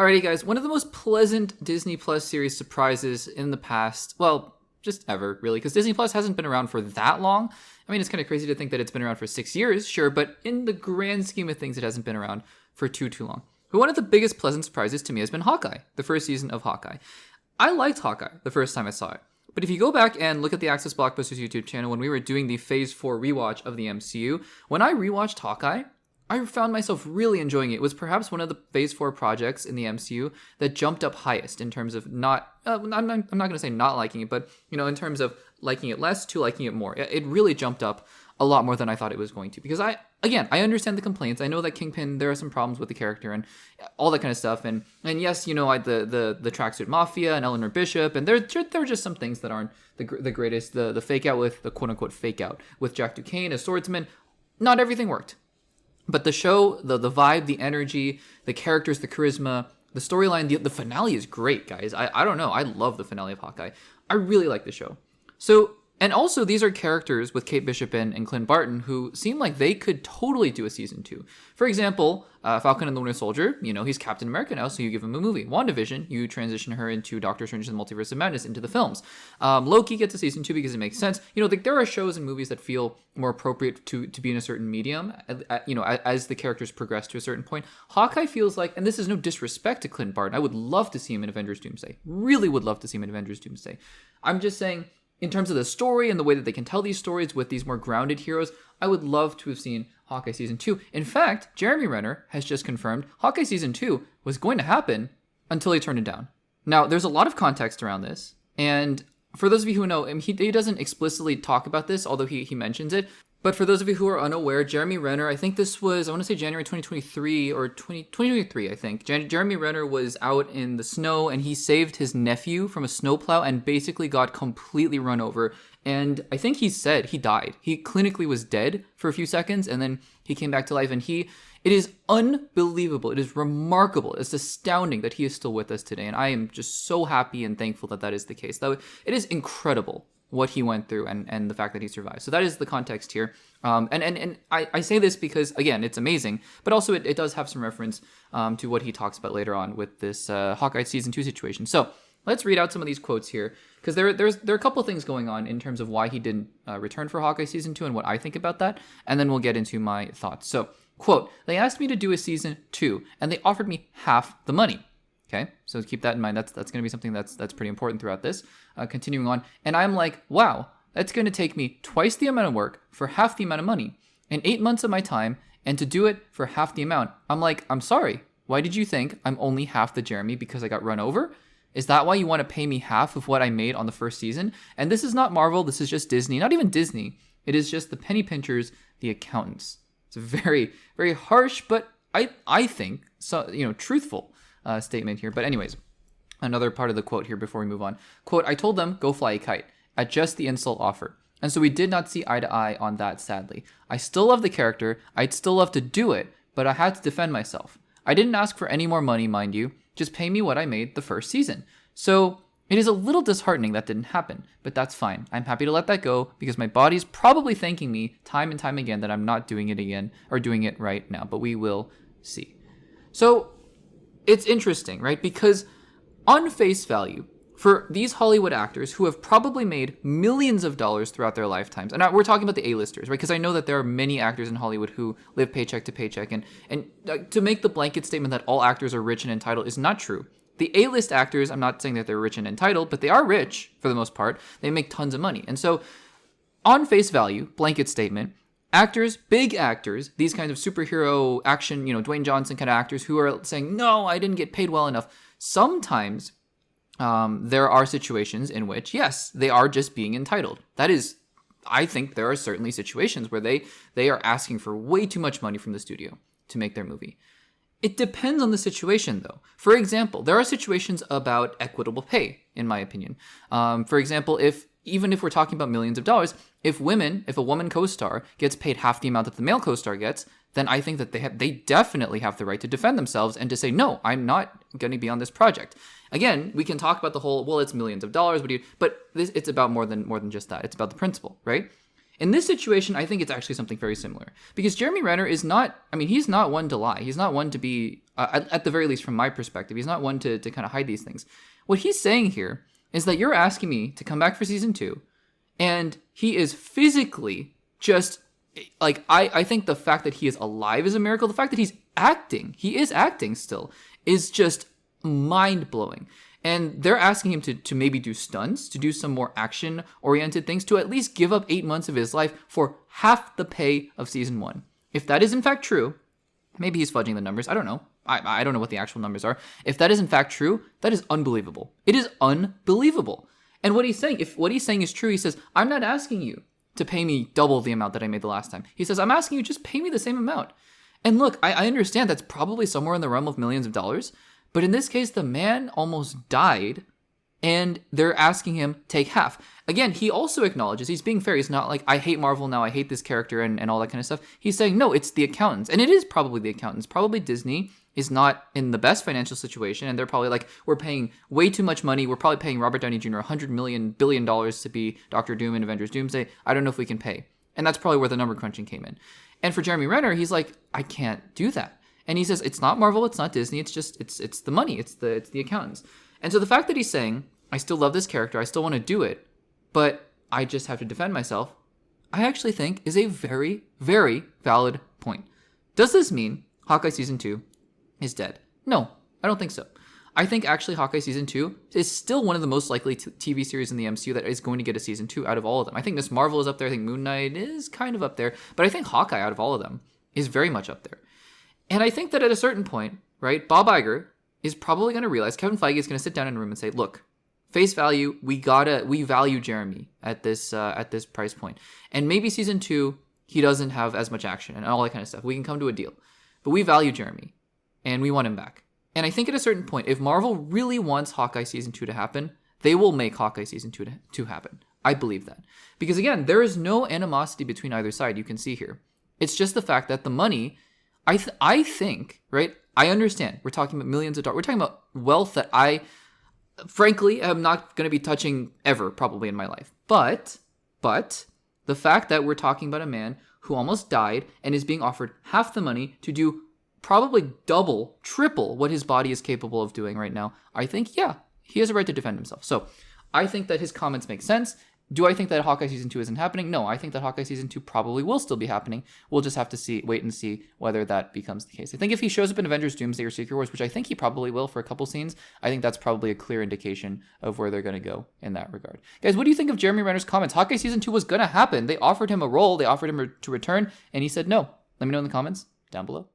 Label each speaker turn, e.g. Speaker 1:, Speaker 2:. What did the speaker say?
Speaker 1: Alrighty, guys. One of the most pleasant Disney Plus series surprises in the past, well, just ever, really, because Disney Plus hasn't been around for that long. I mean, it's kind of crazy to think that it's been around for 6 years, sure, but in the grand scheme of things, it hasn't been around for too long. But one of the biggest pleasant surprises to me has been Hawkeye, the first season of Hawkeye. I liked Hawkeye the first time I saw it. But if you go back and look at the Access Blockbusters YouTube channel when we were doing the Phase 4 rewatch of the MCU, when I rewatched Hawkeye, I found myself really enjoying it. It was perhaps one of the Phase 4 projects in the MCU that jumped up highest in terms of not, I'm not going to say not liking it, but, in terms of liking it less to liking it more. It really jumped up a lot more than I thought it was going to. Because I understand the complaints. I know that Kingpin, there are some problems with the character and all that kind of stuff. And yes, the Tracksuit Mafia and Eleanor Bishop, and there are just some things that aren't the greatest. The fake out with, the quote-unquote fake out with Jack Duquesne as swordsman. Not everything worked. But the show, the vibe, the energy, the characters, the charisma, the storyline, the finale is great, guys. I don't know. I love the finale of Hawkeye. I really like the show. So, and also these are characters with Kate Bishop and Clint Barton who seem like they could totally do a season 2. For example, Falcon and the Winter Soldier, he's Captain America now, so you give him a movie. WandaVision, you transition her into Doctor Strange and the Multiverse of Madness into the films. Loki gets a season 2 because it makes sense. There are shows and movies that feel more appropriate to be in a certain medium, as the characters progress to a certain point. Hawkeye feels like, and this is no disrespect to Clint Barton, I would love to see him in Avengers Doomsday. Really would love to see him in Avengers Doomsday. I'm just saying, in terms of the story and the way that they can tell these stories with these more grounded heroes, I would love to have seen Hawkeye Season 2. In fact, Jeremy Renner has just confirmed Hawkeye Season 2 was going to happen until he turned it down. Now, there's a lot of context around this, and for those of you who know, he doesn't explicitly talk about this, although he mentions it. But for those of you who are unaware, Jeremy Renner, I think this was, I want to say January 2023 or 2023, I think. Jeremy Renner was out in the snow and he saved his nephew from a snowplow and basically got completely run over. And I think he said he died. He clinically was dead for a few seconds and then he came back to life. And it is unbelievable. It is remarkable. It's astounding that he is still with us today. And I am just so happy and thankful that is the case. It is incredible what he went through and the fact that he survived. So that is the context here. And I say this because, again, it's amazing, but also it does have some reference to what he talks about later on with this Hawkeye Season 2 situation. So let's read out some of these quotes here, because there are a couple of things going on in terms of why he didn't return for Hawkeye Season 2 and what I think about that, and then we'll get into my thoughts. So, quote, "They asked me to do a Season 2, and they offered me half the money." Okay, so keep that in mind. That's going to be something that's pretty important throughout this. Continuing on, and I'm like, wow, that's going to take me twice the amount of work for half the amount of money and 8 months of my time, and to do it for half the amount. I'm like, I'm sorry. Why did you think I'm only half the Jeremy because I got run over? Is that why you want to pay me half of what I made on the first season? And this is not Marvel. This is just Disney. Not even Disney. It is just the penny pinchers, the accountants. It's a very, very harsh, but I think so. Truthful statement here. But anyways, another part of the quote here before we move on. Quote, "I told them, go fly a kite at just the insult offer. And so we did not see eye to eye on that, sadly. I still love the character. I'd still love to do it, but I had to defend myself. I didn't ask for any more money, mind you. Just pay me what I made the first season. So it is a little disheartening that didn't happen, but that's fine. I'm happy to let that go because my body's probably thanking me time and time again that I'm not doing it again or doing it right now, but we will see." So it's interesting, right? Because on face value, for these Hollywood actors who have probably made millions of dollars throughout their lifetimes, and we're talking about the A-listers, right? Because I know that there are many actors in Hollywood who live paycheck to paycheck, and to make the blanket statement that all actors are rich and entitled is not true. The A-list actors, I'm not saying that they're rich and entitled, but they are rich for the most part. They make tons of money. And so on face value, blanket statement, actors, big actors, these kinds of superhero action, Dwayne Johnson kind of actors who are saying, no, I didn't get paid well enough. Sometimes there are situations in which, yes, they are just being entitled. That is, I think there are certainly situations where they are asking for way too much money from the studio to make their movie. It depends on the situation, though. For example, there are situations about equitable pay, in my opinion. For example, even if we're talking about millions of dollars, if a woman co-star gets paid half the amount that the male co-star gets, then I think that they definitely have the right to defend themselves and to say, no, I'm not going to be on this project. Again, we can talk about the whole, well, it's millions of dollars, but it's about more than just that. It's about the principle, right? In this situation, I think it's actually something very similar. Because Jeremy Renner is not, I mean, he's not one to lie. He's not one to be, at the very least from my perspective, he's not one to kind of hide these things. What he's saying here is that you're asking me to come back for season 2, and he is physically just, like, I think the fact that he is alive is a miracle. The fact that he is acting still, is just mind-blowing. And they're asking him to maybe do stunts, to do some more action-oriented things, to at least give up 8 months of his life for half the pay of season 1. If that is in fact true, maybe he's fudging the numbers. I don't know. I don't know what the actual numbers are. If that is in fact true, that is unbelievable. It is unbelievable. And what he's saying, if what he's saying is true, he says, I'm not asking you to pay me double the amount that I made the last time. He says, I'm asking you just pay me the same amount. And look, I understand that's probably somewhere in the realm of millions of dollars. But in this case, the man almost died, and they're asking him take half. Again, he also acknowledges, he's being fair. He's not like, I hate Marvel now, I hate this character, and all that kind of stuff. He's saying, no, it's the accountants. And it is probably the accountants. Probably Disney is not in the best financial situation, and they're probably like, we're paying way too much money. We're probably paying Robert Downey Jr. $100 billion to be Dr. Doom in Avengers Doomsday. I don't know if we can pay. And that's probably where the number crunching came in. And for Jeremy Renner, he's like, I can't do that. And he says, it's not Marvel, it's not Disney, it's just, it's the money, it's the accountants. And so the fact that he's saying, I still love this character, I still want to do it, but I just have to defend myself, I actually think is a very, very valid point. Does this mean Hawkeye Season 2 is dead? No, I don't think so. I think actually Hawkeye Season 2 is still one of the most likely TV series in the MCU that is going to get a Season 2 out of all of them. I think Miss Marvel is up there, I think Moon Knight is kind of up there, but I think Hawkeye out of all of them is very much up there. And I think that at a certain point, right, Bob Iger is probably going to realize, Kevin Feige is going to sit down in a room and say, look, face value, we value Jeremy at this price point. And maybe season 2, he doesn't have as much action and all that kind of stuff. We can come to a deal. But we value Jeremy, and we want him back. And I think at a certain point, if Marvel really wants Hawkeye Season 2 to happen, they will make Hawkeye Season 2 to happen. I believe that. Because again, there is no animosity between either side, you can see here. It's just the fact that the money... I think, right, I understand. We're talking about millions of dollars. We're talking about wealth that I, frankly, am not going to be touching ever, probably in my life. But the fact that we're talking about a man who almost died and is being offered half the money to do probably double, triple what his body is capable of doing right now, I think, yeah, he has a right to defend himself. So I think that his comments make sense. Do I think that Hawkeye Season 2 isn't happening? No, I think that Hawkeye Season 2 probably will still be happening. We'll just have to wait and see whether that becomes the case. I think if he shows up in Avengers Doomsday or Secret Wars, which I think he probably will for a couple scenes, I think that's probably a clear indication of where they're going to go in that regard. Guys, what do you think of Jeremy Renner's comments? Hawkeye Season 2 was going to happen. They offered him a role. They offered him to return, and he said no. Let me know in the comments down below.